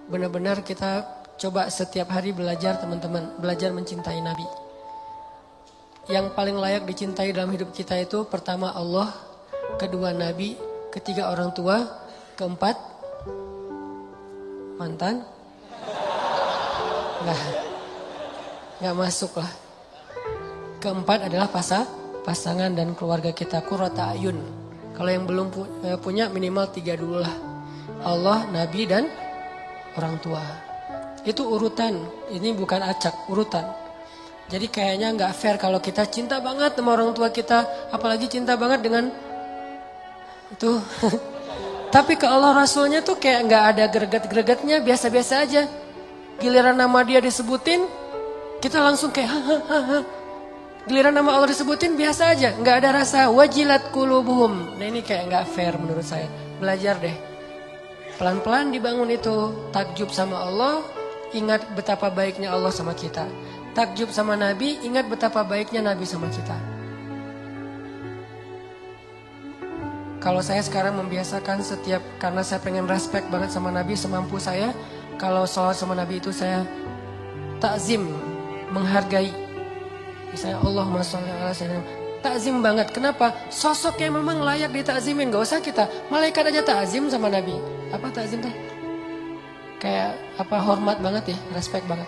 Benar-benar kita coba setiap hari belajar teman-teman, belajar mencintai Nabi. Yang paling layak dicintai dalam hidup kita itu pertama Allah, kedua Nabi, ketiga orang tua, keempat mantan. Nggak masuk lah. Keempat adalah pasangan dan keluarga kita, qurrata ayun. Kalau yang belum punya minimal 3 dulu lah. Allah, Nabi, dan orang tua. Itu urutan, ini bukan acak, urutan. Jadi kayaknya nggak fair kalau kita cinta banget sama orang tua kita, apalagi cinta banget dengan itu. Tapi ke Allah Rasulnya tuh kayak nggak ada greget-gregetnya, biasa-biasa aja. Giliran nama dia disebutin, kita langsung kayak ha. Giliran nama Allah disebutin biasa aja, nggak ada rasa wajilat qulubuhum. Nah ini kayak nggak fair menurut saya. Belajar deh. Pelan-pelan dibangun itu, takjub sama Allah, ingat betapa baiknya Allah sama kita. Takjub sama Nabi, ingat betapa baiknya Nabi sama kita. Kalau saya sekarang membiasakan setiap, karena saya pengen respect banget sama Nabi semampu saya, kalau sholat sama Nabi itu saya takzim, menghargai. Misalnya Allahumma sholli ala sayyidina, takzim banget. Kenapa? Sosoknya memang layak ditakzimin, gak usah kita. Malaikat aja takzim sama Nabi. Apa takzim teh? Kayak apa, hormat banget ya, respect banget.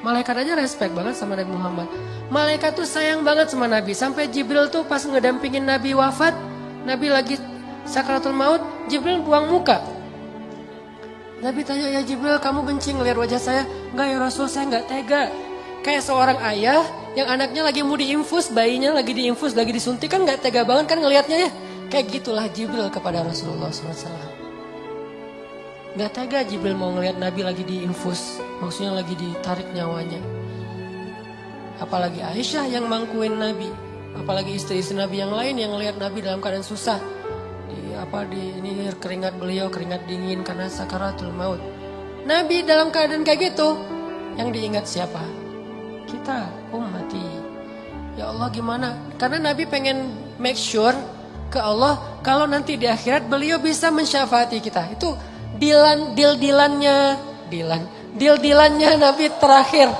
Malaikat aja respect banget sama Nabi Muhammad. Malaikat tuh sayang banget sama Nabi. Sampai Jibril tuh pas ngedampingin Nabi wafat, Nabi lagi sakratul maut, Jibril buang muka. Nabi tanya, ya Jibril, kamu benci ngeliat wajah saya? Enggak ya Rasul, saya enggak tega. Kayak seorang ayah yang anaknya lagi mau diinfus, bayinya lagi diinfus, lagi disuntik, kan enggak tega banget kan ngelihatnya ya. Kayak gitulah Jibril kepada Rasulullah SAW. Gak tega Jibril mau ngelihat Nabi lagi diinfus, maksudnya lagi ditarik nyawanya. Apalagi Aisyah yang mangkuin Nabi, apalagi istri-istri Nabi yang lain yang ngelihat Nabi dalam keadaan susah. Ini keringat beliau, keringat dingin karena sakaratul maut. Nabi dalam keadaan kayak gitu, yang diingat siapa? Kita, ummati. Ya Allah gimana? Karena Nabi pengen make sure ke Allah kalau nanti di akhirat beliau bisa mensyafaati kita. Itu deal-dealannya Nabi terakhir.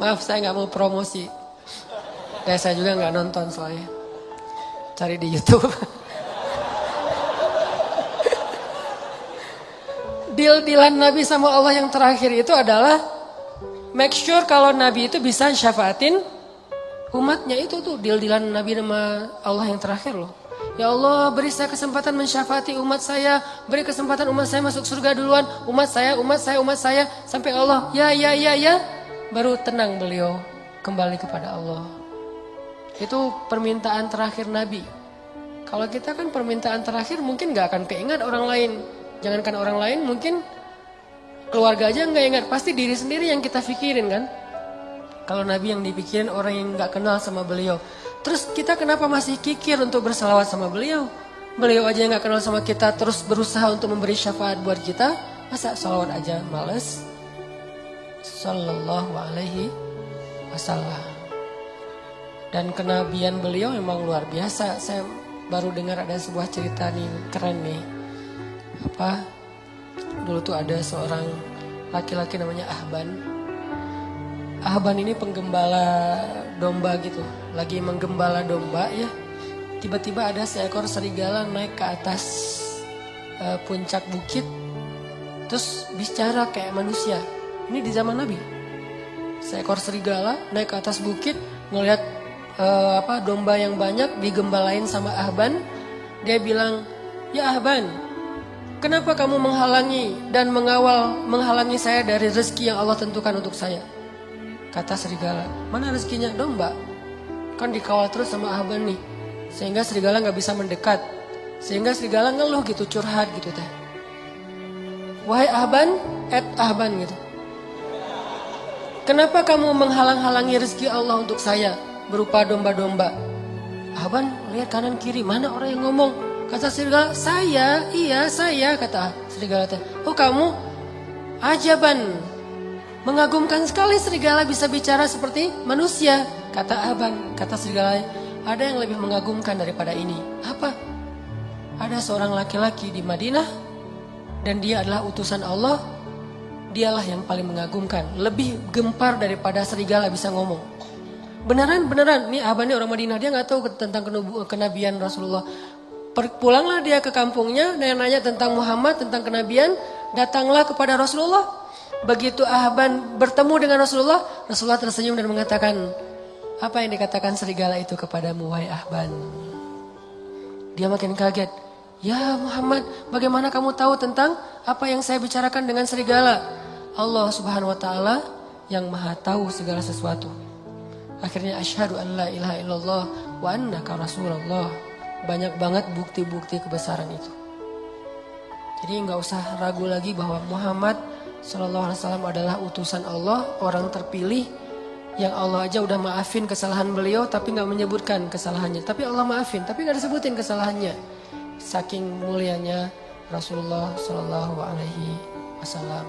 Maaf saya gak mau promosi. Saya juga gak nonton soalnya. Cari di YouTube. Deal-dealan Nabi sama Allah yang terakhir itu adalah make sure kalau Nabi itu bisa syafaatin umatnya. Itu tuh deal-dealan Nabi sama Allah yang terakhir loh. Ya Allah, beri saya kesempatan mensyafaati umat saya. Beri kesempatan umat saya masuk surga duluan. Umat saya. Sampai Allah, ya. Baru tenang beliau kembali kepada Allah. Itu permintaan terakhir Nabi. Kalau kita kan permintaan terakhir mungkin gak akan keingat orang lain. Jangankan orang lain, mungkin keluarga aja gak ingat. Pasti diri sendiri yang kita pikirin kan. Kalau Nabi yang dipikirin orang yang gak kenal sama beliau. Terus kita kenapa masih kikir untuk berselawat sama beliau? Beliau aja yang gak kenal sama kita terus berusaha untuk memberi syafaat buat kita. Masa salawat aja males? Sallallahu alaihi wasallam. Dan kenabian beliau memang luar biasa. Saya baru dengar ada sebuah cerita nih, keren nih. Dulu tuh ada seorang laki-laki namanya Ahban. Ahban ini penggembala domba gitu. Lagi menggembala domba ya. Tiba-tiba ada seekor serigala naik ke atas puncak bukit. Terus bicara kayak manusia. Ini di zaman Nabi. Seekor serigala naik ke atas bukit, ngelihat domba yang banyak digembalain sama Ahban. Dia bilang, ya Ahban, kenapa kamu menghalangi dan menghalangi saya dari rezeki yang Allah tentukan untuk saya? Kata serigala, mana rezekinya? Domba. Kan dikawal terus sama Ahban nih. Sehingga serigala gak bisa mendekat. Sehingga serigala ngeluh gitu, curhat gitu teh. Wahai Ahban, Ahban gitu. Kenapa kamu menghalang-halangi rezeki Allah untuk saya berupa domba-domba? Ahban lihat kanan kiri, mana orang yang ngomong? Kata serigala, saya, iya saya, kata serigala teh. Oh kamu? Ajaban. Mengagumkan sekali serigala bisa bicara seperti manusia. Kata Ahban, kata serigala, ada yang lebih mengagumkan daripada ini. Apa? ada seorang laki-laki di Madinah dan dia adalah utusan Allah. Dialah yang paling mengagumkan, lebih gempar daripada serigala bisa ngomong. Beneran, nih Ahban ini orang Madinah, dia nggak tahu tentang kenabian Rasulullah. Pulanglah dia ke kampungnya, nanya tentang Muhammad, tentang kenabian, datanglah kepada Rasulullah. Begitu Ahban bertemu dengan Rasulullah, Rasulullah tersenyum dan mengatakan, apa yang dikatakan serigala itu kepadamu, wahai Ahban? Dia makin kaget. Ya Muhammad, bagaimana kamu tahu tentang apa yang saya bicarakan dengan serigala? Allah subhanahu wa ta'ala yang maha tahu segala sesuatu. Akhirnya asyhadu an la ilaha illallah wa annaka rasulullah. Banyak banget bukti-bukti kebesaran itu. Jadi nggak usah ragu lagi bahwa Muhammad sallallahu alaihi wasallam adalah utusan Allah, orang terpilih yang Allah aja udah maafin kesalahan beliau tapi nggak menyebutkan kesalahannya. Tapi Allah maafin, tapi nggak disebutin kesalahannya. Saking mulianya Rasulullah sallallahu alaihi wasallam.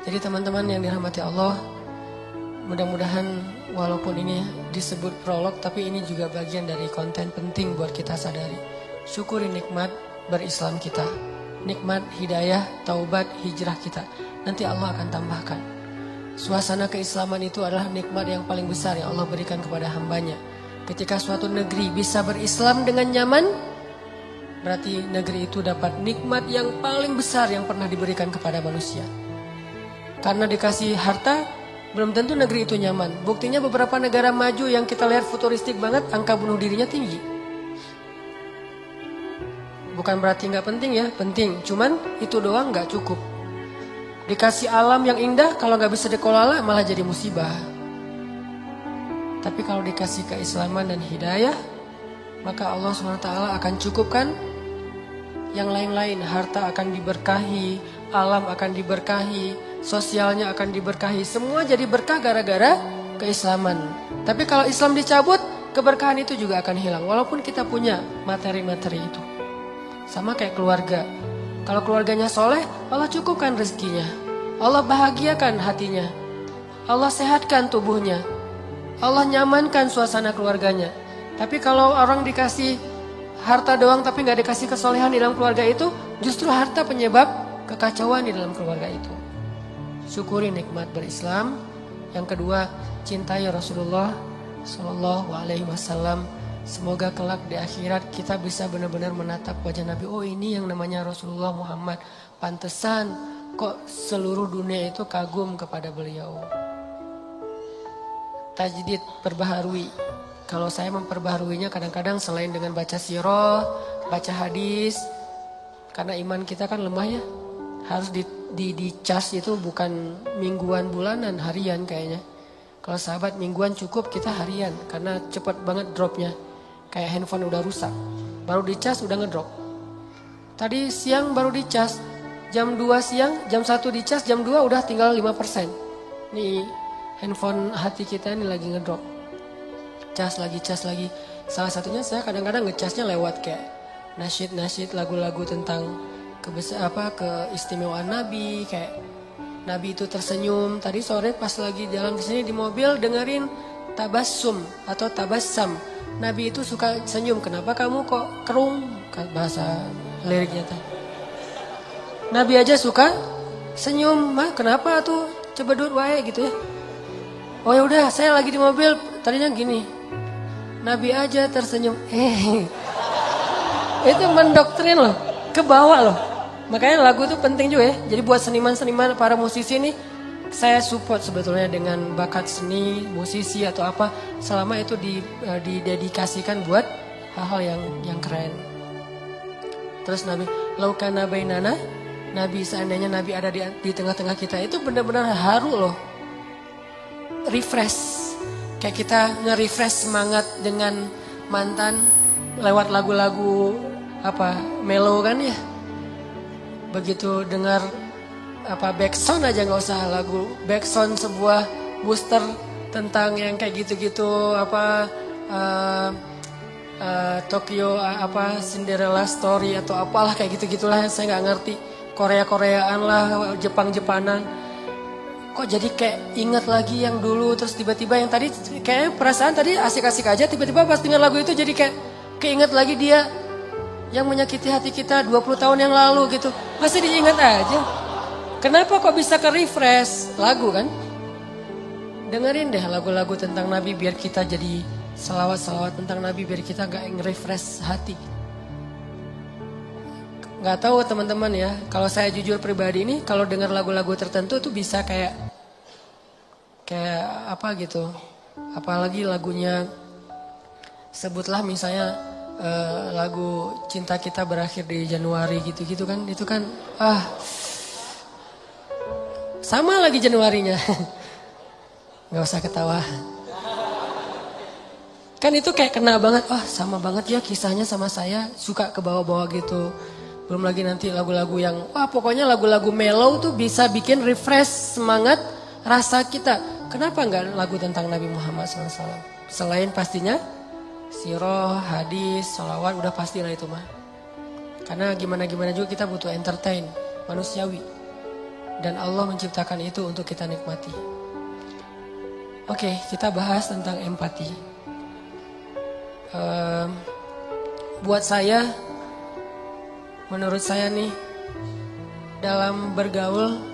Jadi teman-teman yang dirahmati Allah, mudah-mudahan walaupun ini disebut prolog, tapi ini juga bagian dari konten penting buat kita sadari. Syukuri nikmat berislam kita, nikmat hidayah, taubat, hijrah kita. Nanti Allah akan tambahkan. Suasana keislaman itu adalah nikmat yang paling besar yang Allah berikan kepada hambanya. Ketika suatu negeri bisa berislam dengan nyaman, berarti negeri itu dapat nikmat yang paling besar yang pernah diberikan kepada manusia. Karena dikasih harta, belum tentu negeri itu nyaman. Buktinya beberapa negara maju yang kita lihat futuristik banget, angka bunuh dirinya tinggi. Bukan berarti nggak penting ya, penting. Cuman itu doang nggak cukup. Dikasih alam yang indah, kalau nggak bisa dikelola malah jadi musibah. Tapi kalau dikasih keislaman dan hidayah, maka Allah SWT akan cukupkan yang lain-lain. Harta akan diberkahi, alam akan diberkahi, sosialnya akan diberkahi. Semua jadi berkah gara-gara keislaman. Tapi kalau Islam dicabut, keberkahan itu juga akan hilang. Walaupun kita punya materi-materi itu. Sama kayak keluarga. Kalau keluarganya soleh, Allah cukupkan rezekinya. Allah bahagiakan hatinya. Allah sehatkan tubuhnya. Allah nyamankan suasana keluarganya. Tapi kalau orang dikasih harta doang tapi gak dikasih kesolehan di dalam keluarga itu, justru harta penyebab kekacauan di dalam keluarga itu. Syukuri nikmat berislam. Yang kedua, cintai Rasulullah Sallallahu Alaihi Wasallam. Semoga kelak di akhirat kita bisa benar-benar menatap wajah Nabi. Oh, ini yang namanya Rasulullah Muhammad. Pantesan kok seluruh dunia itu kagum kepada beliau. Tajdid, perbaharui. Kalau saya memperbaharuinya kadang-kadang selain dengan baca sirah, baca hadis. Karena iman kita kan lemah ya. Harus dicas itu bukan mingguan, bulanan, harian kayaknya. Kalau sahabat mingguan cukup, kita harian. Karena cepat banget dropnya. Kayak handphone udah rusak. Baru dicas udah ngedrop. Tadi siang baru dicas. Jam 2 siang, jam 1 dicas, jam 2 udah tinggal 5%. Nih handphone hati kita ini lagi ngedrop. Cas lagi. Salah satunya saya kadang-kadang ngecasnya lewat kayak nasyid-nasyid, lagu-lagu tentang keistimewaan Nabi, kayak Nabi itu tersenyum. Tadi sore pas lagi jalan ke sini di mobil dengerin tabassum atau tabassam. Nabi itu suka senyum. Kenapa kamu kok kerung? Bahasa liriknya tuh. Nabi aja suka senyum. Mah kenapa tuh? Coba duduk wae gitu ya. Oh ya udah, saya lagi di mobil. Tadinya gini. Nabi aja tersenyum. Itu mendoktrin loh, ke bawah loh. Makanya lagu itu penting juga ya. Jadi buat seniman-seniman, para musisi nih, saya support sebetulnya dengan bakat seni, musisi atau apa, selama itu didedikasikan buat hal-hal yang keren. Terus Nabi, laukana bainana, Nabi seandainya Nabi ada di tengah-tengah kita, itu benar-benar haru loh. Refresh. Kayak kita nge-refresh semangat dengan mantan lewat lagu-lagu mellow kan ya. Begitu dengar backsound aja, nggak usah lagu backsound sebuah booster tentang yang kayak gitu-gitu Tokyo Cinderella Story atau apalah kayak gitu-gitulah, saya nggak ngerti. Korea-Koreaan lah, Jepang-Jepanan. Kok jadi kayak ingat lagi yang dulu, terus tiba-tiba yang tadi kayak perasaan tadi asik-asik aja, tiba-tiba pas dengar lagu itu jadi kayak keinget lagi dia yang menyakiti hati kita 20 tahun yang lalu gitu. Masih diingat aja. Kenapa kok bisa ke refresh? Lagu kan? Dengerin deh lagu-lagu tentang Nabi biar kita jadi salawat-salawat tentang Nabi biar kita gak nge-refresh hati. Gak tahu teman-teman ya, kalau saya jujur pribadi ini kalau dengar lagu-lagu tertentu tuh bisa kayak apa gitu. Apalagi lagunya sebutlah misalnya lagu Cinta Kita Berakhir di Januari gitu-gitu kan. Itu kan sama lagi Januarinya. Gak usah ketawa. Kan itu kayak kena banget. Sama banget ya kisahnya sama saya. Suka ke bawah-bawah gitu. Belum lagi nanti lagu-lagu yang pokoknya lagu-lagu mellow tuh bisa bikin refresh semangat rasa kita. Kenapa enggak lagu tentang Nabi Muhammad SAW? Selain pastinya sirah, hadis, sholawat udah pastilah itu mah. Karena gimana-gimana juga kita butuh entertain, manusiawi. Dan Allah menciptakan itu untuk kita nikmati. Oke, kita bahas tentang empati. Buat saya, menurut saya nih, dalam bergaul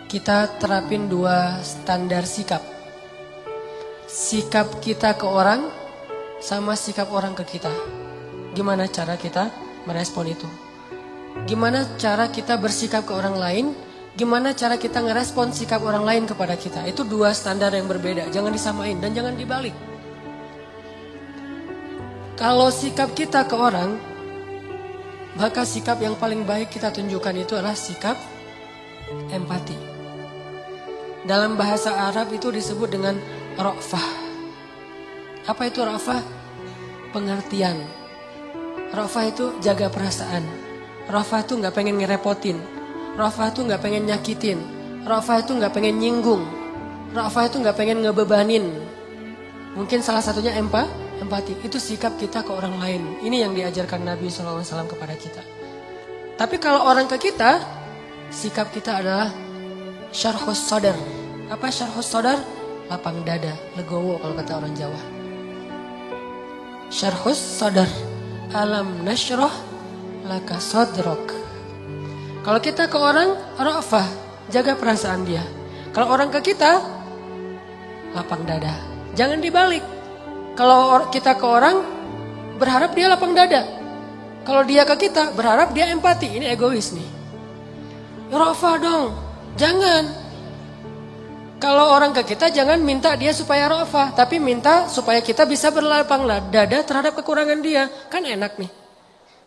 kita terapin 2 standar sikap. Sikap kita ke orang sama sikap orang ke kita. Gimana cara kita merespon itu? Gimana cara kita bersikap ke orang lain? Gimana cara kita ngerespon sikap orang lain kepada kita? Itu 2 standar yang berbeda. Jangan disamain dan jangan dibalik. Kalau sikap kita ke orang, maka sikap yang paling baik kita tunjukkan itu adalah sikap empati. Dalam bahasa Arab itu disebut dengan ra'fah. Apa itu ra'fah? Pengertian. Ra'fah itu jaga perasaan. Ra'fah itu gak pengen ngerepotin. Ra'fah itu gak pengen nyakitin. Ra'fah itu gak pengen nyinggung. Ra'fah itu gak pengen ngebebanin. Mungkin salah satunya empati. Itu sikap kita ke orang lain. Ini yang diajarkan Nabi SAW kepada kita. Tapi kalau orang ke kita, sikap kita adalah syarhus sadar. Apa syarhus sadar? Lapang dada, legowo kalau kata orang Jawa. Syarhus sadar. Alam nasyrah laka sadrak. Kalau kita ke orang, ra'fah, jaga perasaan dia. Kalau orang ke kita, lapang dada. Jangan dibalik. Kalau kita ke orang, berharap dia lapang dada. Kalau dia ke kita, berharap dia empati. Ini egois nih. Ra'fah dong, jangan. Kalau orang ke kita jangan minta dia supaya ra'fah, tapi minta supaya kita bisa berlapang dada terhadap kekurangan dia. Kan enak nih.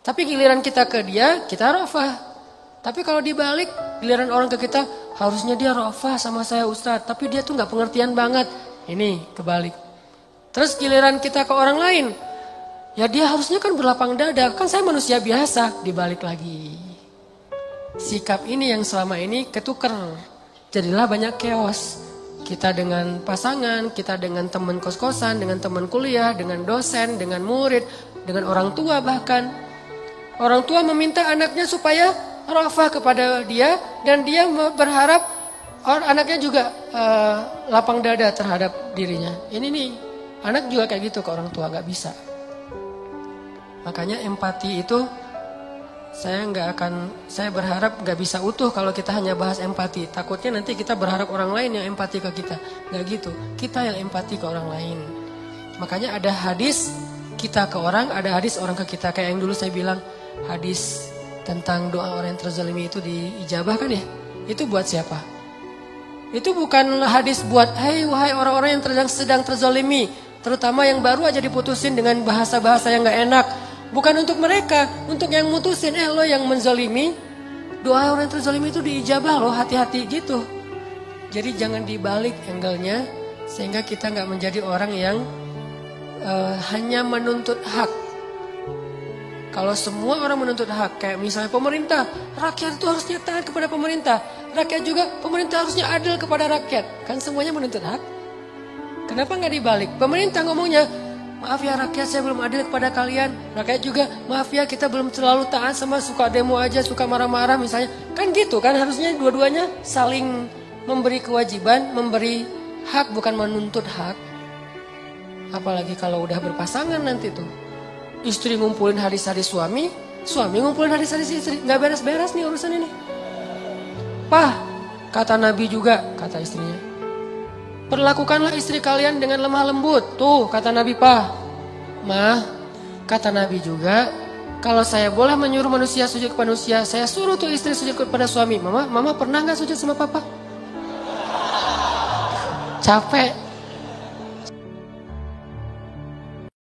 Tapi giliran kita ke dia, kita ra'fah. Tapi kalau dibalik, giliran orang ke kita, harusnya dia ra'fah sama saya Ustadz, tapi dia tuh gak pengertian banget. Ini kebalik. Terus giliran kita ke orang lain, ya dia harusnya kan berlapang dada, kan saya manusia biasa, dibalik lagi. Sikap ini yang selama ini ketuker. Jadilah banyak chaos. Kita dengan pasangan, kita dengan teman kos-kosan, dengan teman kuliah, dengan dosen, dengan murid, dengan orang tua bahkan. Orang tua meminta anaknya supaya ra'fah kepada dia dan dia berharap anaknya juga lapang dada terhadap dirinya. Ini nih, anak juga kayak gitu ke orang tua, gak bisa. Makanya empati itu saya berharap gak bisa utuh kalau kita hanya bahas empati. Takutnya nanti kita berharap orang lain yang empati ke kita. Gak gitu, kita yang empati ke orang lain. Makanya ada hadis kita ke orang, ada hadis orang ke kita. Kayak yang dulu saya bilang, hadis tentang doa orang yang terzalimi itu diijabah kan ya. Itu buat siapa? Itu bukan hadis buat, wahai orang-orang yang sedang terzalimi. Terutama yang baru aja diputusin dengan bahasa-bahasa yang gak enak. Bukan untuk mereka, untuk yang mutusin. Lo yang menzalimi, doa orang yang terzalimi itu diijabah loh, hati-hati gitu. Jadi jangan dibalik angle-nya, sehingga kita gak menjadi orang yang hanya menuntut hak. Kalau semua orang menuntut hak, kayak misalnya pemerintah, rakyat itu harusnya taat kepada pemerintah. Rakyat juga, pemerintah harusnya adil kepada rakyat. Kan semuanya menuntut hak. Kenapa gak dibalik? Pemerintah ngomongnya, maaf ya rakyat, saya belum adil kepada kalian. Rakyat juga, maaf ya kita belum terlalu taat, sama suka demo aja, suka marah-marah misalnya. Kan gitu kan, harusnya dua-duanya saling memberi kewajiban, memberi hak bukan menuntut hak. Apalagi kalau udah berpasangan nanti tuh. Istri ngumpulin hadis-hadis suami, Suami ngumpulin hadis-hadis istri, nggak beres-beres nih urusan ini. Pah, kata Nabi juga, kata istrinya, perlakukanlah istri kalian dengan lemah lembut. Tuh, kata Nabi, Pah. Mah, kata Nabi juga, kalau saya boleh menyuruh manusia sujud kepada manusia, saya suruh tuh istri sujud kepada suami. Mama pernah nggak sujud sama papa? Capek.